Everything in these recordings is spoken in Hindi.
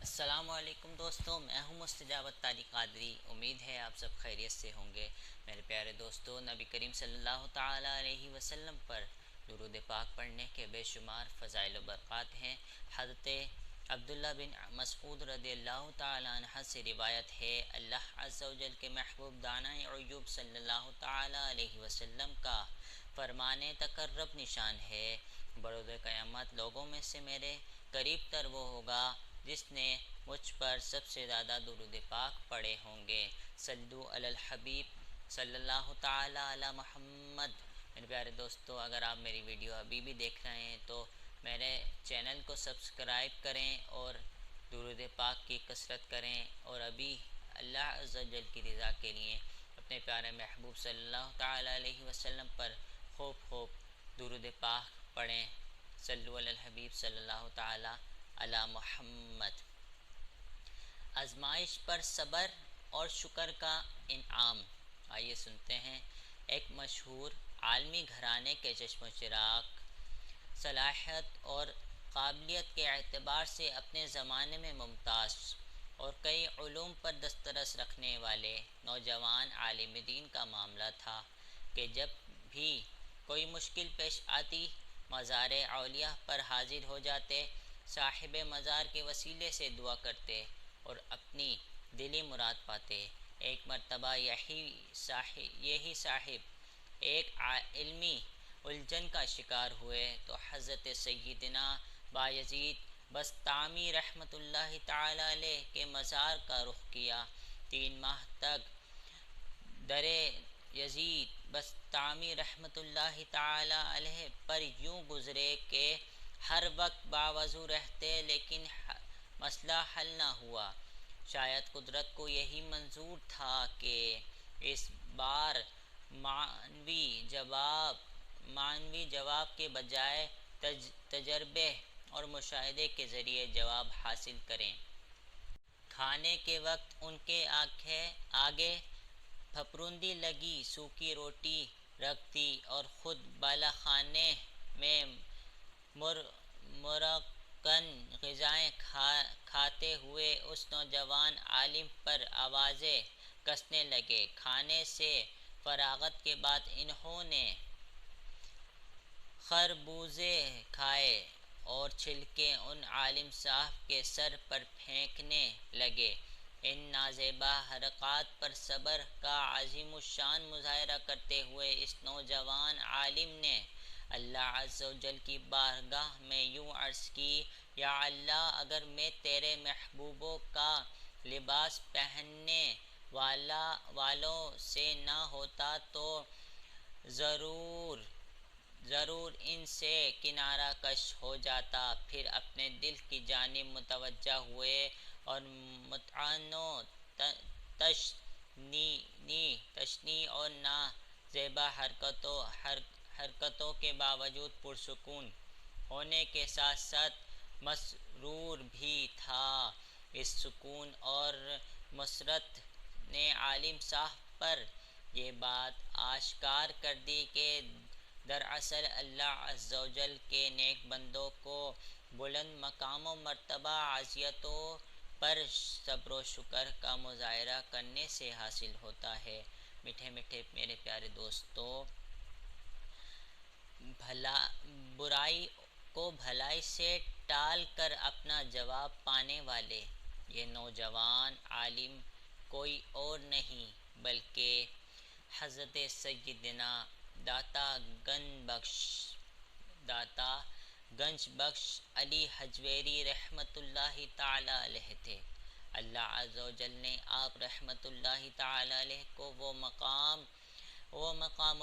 अस्सलामुअलैकुम दोस्तों, मैं हूं मुस्तजाबत ताली कादरी। उम्मीद है आप सब खैरियत से होंगे। मेरे प्यारे दोस्तों, नबी करीम सल्लल्लाहु ताला अलैहि वसल्लम पर दुरूद पाक पढ़ने के बेशुमार फ़ज़ाइल व बरक़ात हैं। हज़रत अब्दुल्ला बिन मसऊद रज़ियल्लाहु ताला अन्हु से रिवायत है, अल्लाह अज़्ज़ा व जल के महबूब दाना-ए अय्यूब सल्लल्लाहु ताला अलैहि वसल्लम का फरमाने तकर्रब निशान है, बरोज़ क़यामत लोगों में से मेरे करीब तर वो होगा जिसने मुझ पर सबसे ज़्यादा दुरूद पाक पढ़े होंगे। सल्लु अलल हबीब सल्लल्लाहु ताला अला मोहम्मद। मेरे प्यारे दोस्तों, अगर आप मेरी वीडियो अभी भी देख रहे हैं तो मेरे चैनल को सब्सक्राइब करें और दुरूद पाक की कसरत करें, और अभी अल्लाह अज़्ज़ा व जल की रज़ा के लिए अपने प्यारे महबूब सल्लल्लाहु ताला अलैहि वसल्लम पर खूब दुरूद पाक पढ़ें। सल्लु अलल हबीब सल्लल्लाहु ताला अला मोहम्मद। आजमाइश पर सब्र और शुक्र का इनाम। आइए सुनते हैं। एक मशहूर आलमी घराने के चश्मो चिराग, सलाहियत और काबिलियत के एतबार से अपने ज़माने में मुमताज़ और कई उलूम पर दस्तरस रखने वाले नौजवान आलिम दीन का मामला था कि जब भी कोई मुश्किल पेश आती, मज़ार औलिया पर हाजिर हो जाते, साहिब मज़ार के वसीले से दुआ करते और अपनी दिली मुराद पाते। एक मरतबा यही साहिब एक इल्मी उलझन का शिकार हुए तो हज़रत सय्यदना बायज़ीद बस्तामी रहमतुल्लाहि ताला अलैह के मज़ार का रुख किया। 3 माह तक दरे यजीद बस्तामी रहमतुल्लाहि ताला अलैह पर यूं गुज़रे के हर वक्त बावजू रहते, लेकिन मसला हल ना हुआ। शायद कुदरत को यही मंजूर था कि इस बार मानवी जवाब के बजाय तजर्बे और मुशाहिदे के ज़रिए जवाब हासिल करें। खाने के वक्त उनके आगे फफरूंदी लगी सूखी रोटी रख दी और ख़ुद बाला खाने में मुरक्कन ग़िज़ाएँ खाते हुए उस नौजवान आलिम पर आवाज़ें कसने लगे। खाने से फरागत के बाद इन्होंने खरबूजे खाए और छिलके उन आलिम साहब के सर पर फेंकने लगे। इन नाज़ेबा हरक़ात पर सब्र का अज़ीमुश्शान मुज़ाहिरा करते हुए इस नौजवान आलिम ने अल्लाह अज़्ज़ा व जल की बारगाह में यूँ अर्ज़ की, या अल्लाह, अगर मैं तेरे महबूबों का लिबास पहनने वालों से ना होता तो ज़रूर इनसे किनारा कश हो जाता। फिर अपने दिल की जानिब मुतवज्जा हुए और मुतअन्नो तशनी और नाज़ेबा हरकतों के बावजूद पुरसुकून होने के साथ साथ मसरूर भी था। इस सुकून और मसरत ने आलिम साहब पर ये बात आश्कार कर दी कि दरअसल अल्लाह अज़्ज़ा व जल के नेक बंदों को बुलंद मकाम व मर्तबा आज़ियतों पर सब्र व शुक्र का मुज़ाहिरा करने से हासिल होता है। मीठे मीठे मेरे प्यारे दोस्तों, बुराई को भलाई से टाल कर अपना जवाब पाने वाले ये नौजवान आलिम कोई और नहीं बल्कि हज़रत सय्यदना दाता गंज बख्श अली हजवेरी रहमतुल्लाहि ताला अलैह थे। अल्लाह अज़्ज़ा व जल ने आप रहमतुल्लाहि ताला अलैह को वो मकाम व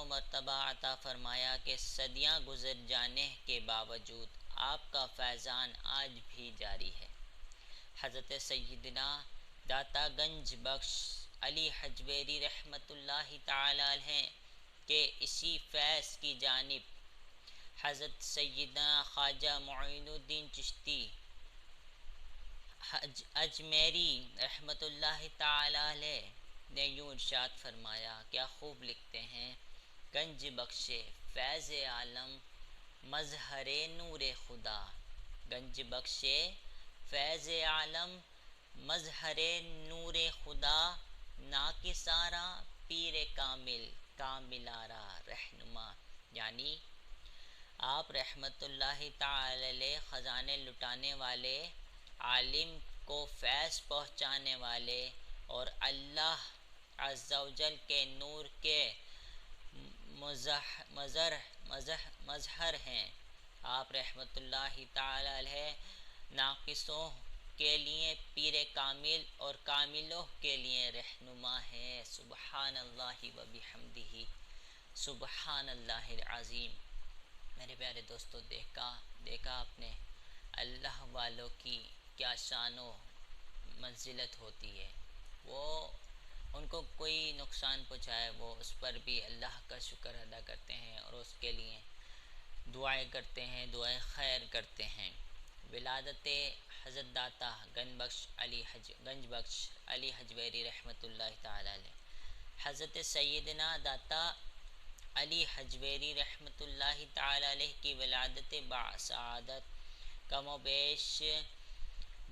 मर्तबा अता फरमाया कि सदियाँ गुज़र जाने के बावजूद आपका फैज़ान आज भी जारी है। हज़रत सय्यदना दाता गंज बख्श अली हजवेरी रहमतुल्लाहि ताला अलैह के इसी फैज़ की जानिब हज़रत सय्यदना ख्वाजा मुईनुद्दीन चिश्ती अजमेरी रहमतुल्लाहि ताला अलैह ने यूँ इरशाद फरमाया। क्या खूब लिखते हैं, गंज बख्शे फैज़ आलम मज़हरे नूर खुदा। गंज बख्शे फैज़ आलम मजहरे नूरे खुदा ना कि सारा पीर कामिल कामिलारा रहनुमा। यानी आप रहमतुल्लाहि ताला अलैह ख़जाने लुटाने वाले, आलिम को फैज़ पहुँचाने वाले और अल्लाह अज़्ज़ा वजल के नूर के मज़हर हैं। आप रहमतुल्लाहि ताला अलैह नाक़िसों के लिए पीर कामिल और कामिलों के लिए रहनुमा है। सुबहानल्लाहि व बिहम्दिही सुबहानल्लाहिल अज़ीम। मेरे प्यारे दोस्तों, देखा आपने अल्लाह वालों की क्या शानो मंजिलत होती है। वो उनको कोई नुकसान पहुँचाए वो उस पर भी अल्लाह का शुक्र अदा करते हैं और उसके लिए दुआएं करते हैं, दुआएं खैर करते हैं। विलादत हज़रत दाता गंज बख्श अली हजवेरी रहमतुल्लाहि ताला अलैह। हज़रत सैयदना दाता अली हजवेरी रहमतुल्लाहि ताला अलैह की विलादत बासादत कमोबेश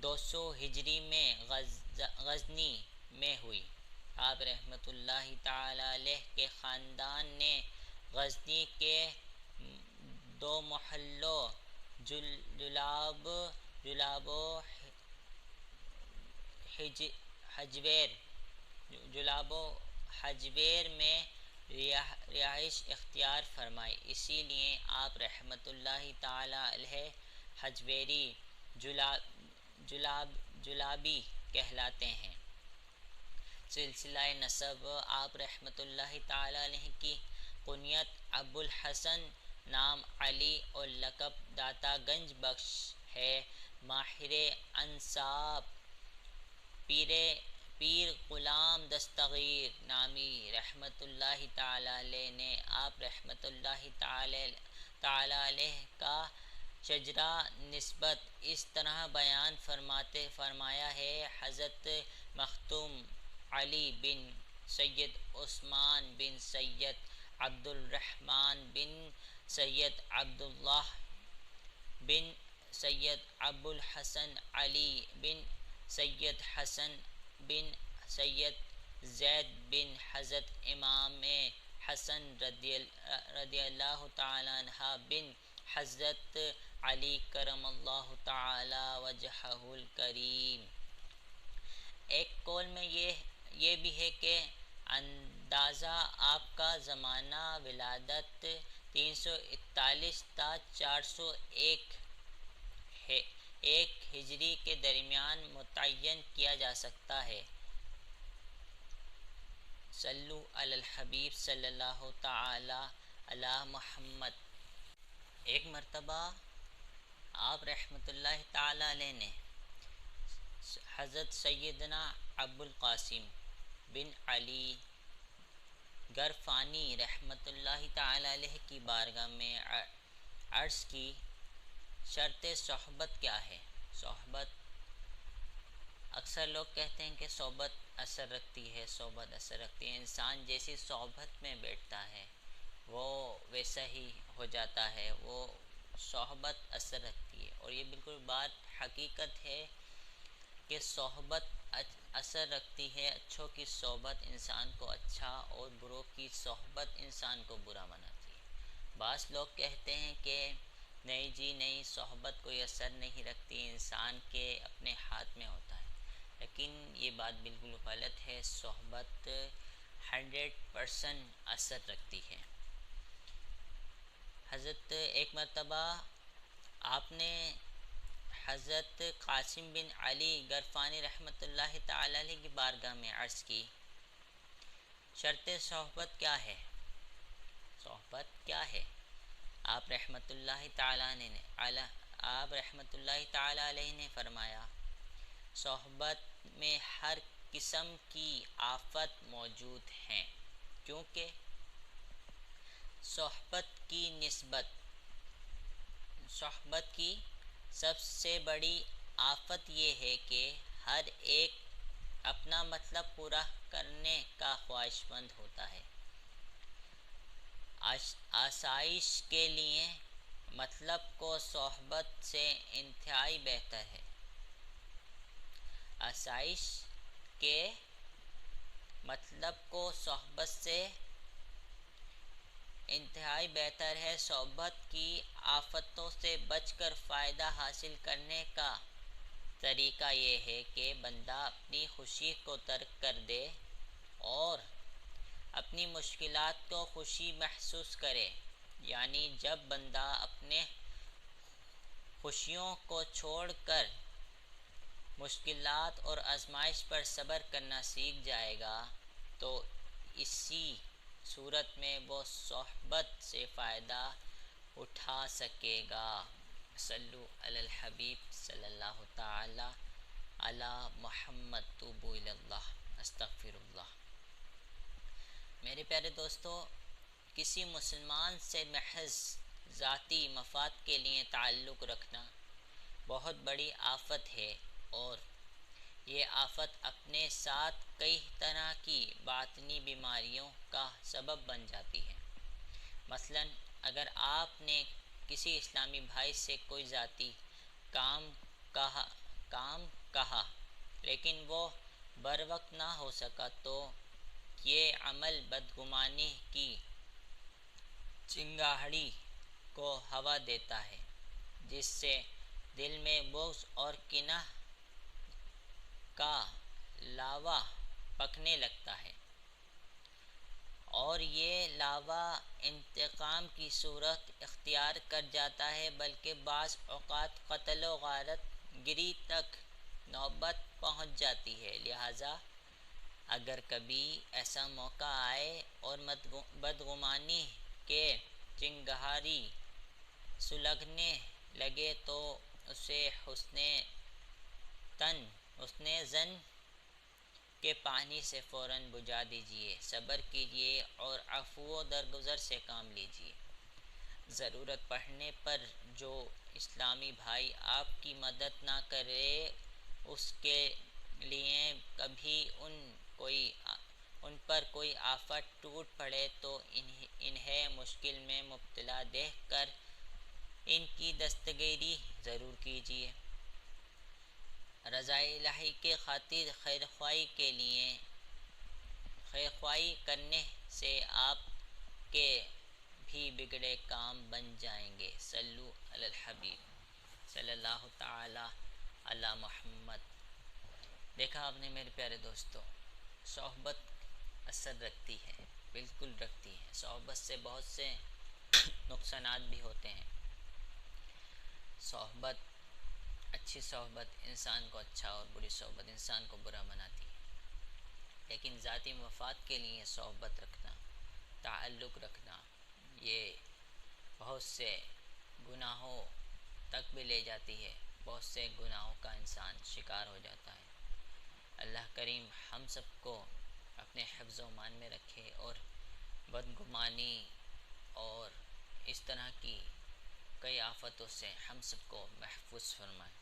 200 हिजरी में गज़नी में हुई। आप रहमतुल्लाहि ताला अलैह के ख़ानदान ने गज़नी के दो मोहल्लों जुलाबो हजवेर में रिहाइश इख्तियार फरमाई। इसीलिए आप रहमतुल्लाहि ताला अलैह हजवेरी जुलाबी कहलाते हैं। सिलसिला नसब आप रहमतुल्लाहि ताला अलैह की कुनियत अबुल हसन, नाम अली और लक़ब दाता गंज बख्श है। माहिर अंसाब पीर गुलाम दस्तगीर नामी रहमतुल्लाहि ताला अलैह ने आप रहमतुल्लाहि ताला अलैह का शजरा निस्बत इस तरह बयान फरमाया है। हज़रत मखदूम अली बिन सैयद उस्मान बिन सैयद अब्दुल रहमान बिन सैयद अब्दुल्लाह बिन सैयद अबुल हसन अली बिन सैयद हसन बिन सैयद ज़ैद बिन हज़रत इमाम हसन रदियल्लाहु ताला अन्हा बिन हज़रत अली करमल्लाहु ताला वजहुल करीम। एक कौल में ये भी है कि अंदाज़ा आपका ज़माना विलादत 341 ता 401 है, 1 हिजरी के दरमियान मुतय्यन किया जा सकता है। सल्लु अलल हबीब सल्लल्लाहु ताला अला मुहम्मद। एक मरतबा आप रहमतुल्लाहि ताला अलैह ने हज़रत सैयदना अबुल कासिम बिन अली गरफ़ानी रहमतुल्लाहि ताला अलैह की बारगाह में अर्ज़ की, शर्त सोहबत क्या है? सोहबत, अक्सर लोग कहते हैं कि सोहबत असर रखती है, सोहबत असर रखती है। इंसान जैसी सोहबत में बैठता है वो वैसा ही हो जाता है, वो सोहबत असर रखती है। और ये बिल्कुल बात हकीकत है कि सोहबत असर रखती है। अच्छों की सोहबत इंसान को अच्छा और बुरों की सोहबत इंसान को बुरा बनाती है। बास लोग कहते हैं कि नहीं जी नहीं, सोहबत कोई असर नहीं रखती, इंसान के अपने हाथ में होता है। लेकिन ये बात बिल्कुल गलत है। सोहबत 100% असर रखती है। हज़रत एक मरतबा आपने हज़रत कासिम बिन अली गरफ़ानी रहमतुल्लाहि ताला अलैह की बारगाह में अर्ज़ की, शर्त सोहबत क्या है? सोहबत क्या है? आप रहमतुल्लाहि ताला अलैह ने फरमाया, सोहबत में हर किस्म की आफत मौजूद हैं, क्योंकि सोहबत की सबसे बड़ी आफत ये है कि हर एक अपना मतलब पूरा करने का ख्वाहिशमंद होता है। आसाइश के लिए मतलब को सोहबत से इंतहाई बेहतर है। आसाइश के मतलब को सोहबत से इंतहाई बेहतर है। सोहबत की आफतों से बचकर फ़ायदा हासिल करने का तरीका ये है कि बंदा अपनी खुशी को तर्क कर दे और अपनी मुश्किलात को खुशी महसूस करे। यानी जब बंदा अपने खुशियों को छोड़कर मुश्किलात और आजमाइश पर सब्र करना सीख जाएगा तो इसी सूरत में वो सोहबत से फ़ायदा उठा सकेगा। सल्लु अलल हबीब सल्लल्लाहु ताला अला मुहम्मद तुबू इलल्लाह अस्तगफिरुल्लाह। मेरे प्यारे दोस्तों, किसी मुसलमान से महज ज़ाती मफाद के लिए ताल्लुक़ रखना बहुत बड़ी आफत है और ये आफत अपने साथ कई तरह की बातनी बीमारियों का सबब बन जाती है। मसलन अगर आपने किसी इस्लामी भाई से कोई ज़ाती काम कहा लेकिन वो बर वक्त ना हो सका तो ये अमल बदगुमानी की चिंगारी को हवा देता है, जिससे दिल में बुग़्ज़ और किना का लावा पकने लगता है और ये लावा इंतकाम की सूरत इख्तियार कर जाता है, बल्कि बाज़ औक़ात क़त्ल व गारत गिरी तक नौबत पहुँच जाती है। लिहाजा अगर कभी ऐसा मौका आए और बदगुमानी के चिंगारी सुलगने लगे तो उसे हुस्ने ज़न के पानी से फ़ौरन बुझा दीजिए, सब्र कीजिए और अफ़्व दरगुज़र से काम लीजिए। ज़रूरत पड़ने पर जो इस्लामी भाई आपकी मदद ना करे उसके लिए कभी उन पर कोई आफत टूट पड़े तो इन्हें मुश्किल में मुब्तला देख कर इनकी दस्तगिरी ज़रूर कीजिए। रज़ाए इलाही के खातिर खैरख्वाही करने से आपके भी बिगड़े काम बन जाएंगे। सल्लु अलल हबीब सल्लल्लाहु ताला अला मुहम्मद। देखा आपने मेरे प्यारे दोस्तों, सोहबत असर रखती है, बिल्कुल रखती है। सोहबत से बहुत से नुकसानात भी होते हैं। सोहबत, अच्छी सोहबत इंसान को अच्छा और बुरी सोहबत इंसान को बुरा बनाती है। लेकिन ज़ाती मफाद के लिए सोहबत रखना, ताल्लुक़ रखना, ये बहुत से गुनाहों तक भी ले जाती है। बहुत से गुनाहों का इंसान शिकार हो जाता है। अल्लाह करीम हम सबको अपने हिफ्ज़ व मान में रखे और बदगुमानी और इस तरह की कई आफतों से हम सबको महफूज फरमाए।